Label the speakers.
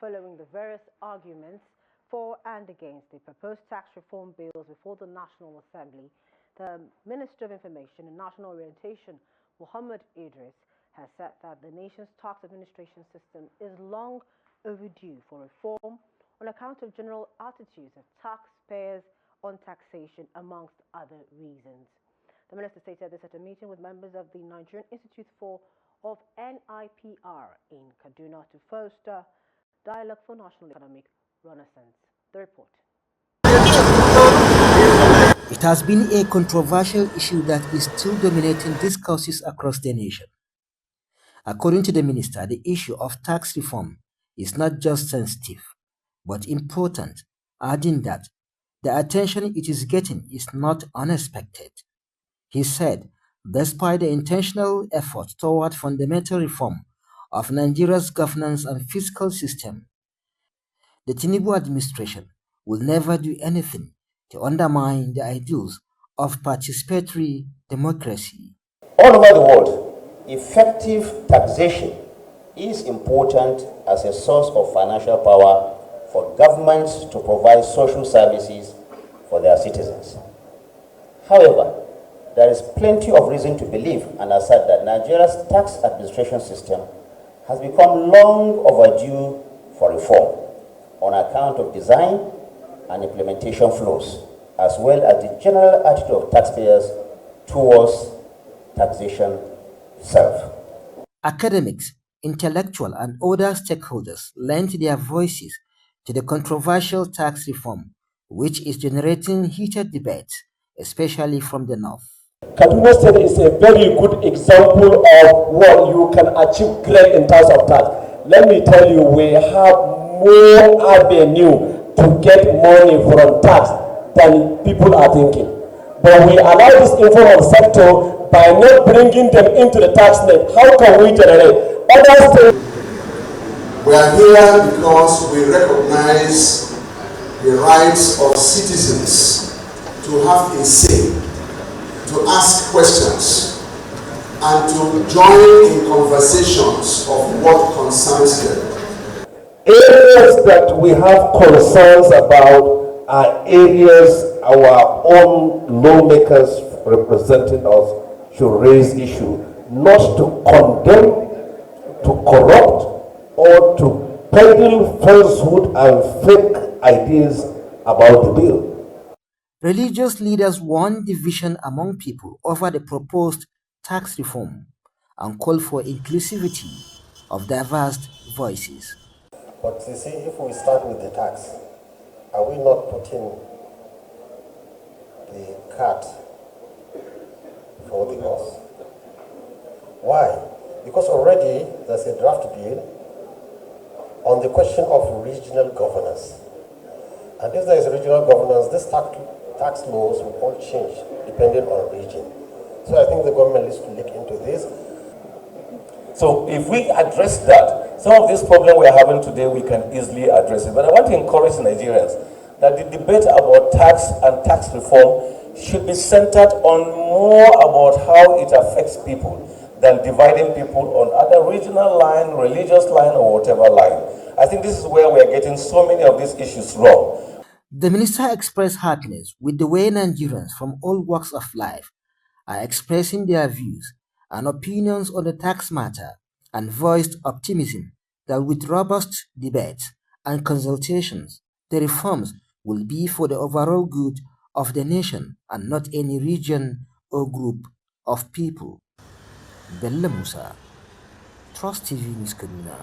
Speaker 1: following the various arguments for and against the proposed tax reform bills before the National Assembly, the Minister of Information and National Orientation, Mohammed Idris, has said that the nation's tax administration system is long overdue for reform on account of general attitudes of taxpayers on taxation, amongst other reasons. The minister stated this at a meeting with members of the Nigerian Institute of NIPR in Kaduna to foster dialogue for national economic renaissance. The report.
Speaker 2: It has been a controversial issue that is still dominating discourses across the nation. According to the minister, the issue of tax reform is not just sensitive, but important, adding that the attention it is getting is not unexpected. He said, despite the intentional effort toward fundamental reform of Nigeria's governance and fiscal system, the Tinubu administration will never do anything to undermine the ideals of participatory democracy.
Speaker 3: All over the world, effective taxation is important as a source of financial power for governments to provide social services for their citizens. However, there is plenty of reason to believe and assert that Nigeria's tax administration system has become long overdue for reform on account of design and implementation flaws, as well as the general attitude of taxpayers towards taxation itself.
Speaker 2: Academics, intellectual and other stakeholders lent their voices to the controversial tax reform, which is generating heated debates, especially from the north.
Speaker 4: Kaduna State is a very good example of what you can achieve great in terms of tax. Let me tell you, we have more avenue to get money from tax than people are thinking. But we allow this informal sector by not bringing them into the tax net. How can we generate? Other states.
Speaker 5: We are here because we recognize the rights of citizens to have a say, to ask questions, and to join in conversations of what concerns them.
Speaker 4: Areas that we have concerns about are areas our own lawmakers representing us should raise issue, not to condemn, to corrupt, or to peddle falsehood and fake ideas about the bill.
Speaker 2: Religious leaders warned division among people over the proposed tax reform and called for inclusivity of diverse voices.
Speaker 6: But you see, if we start with the tax, are we not putting the cart before the horse? Why? Because already there's a draft bill on the question of regional governance. And if there is regional governance, this tax laws will all change depending on region. So I think the government needs to look into this.
Speaker 7: So if we address that, some of this problem we are having today, we can easily address it. But I want to encourage Nigerians that the debate about tax and tax reform should be centered on more about how it affects people than dividing people on other regional line, religious line, or whatever line. I think this is where we are getting so many of these issues wrong.
Speaker 2: The minister expressed heartedness with the way Nigerians from all walks of life are expressing their views and opinions on the tax matter, and voiced optimism that with robust debates and consultations, the reforms will be for the overall good of the nation and not any region or group of people. Bello Musa, Trust TV News Kaduna.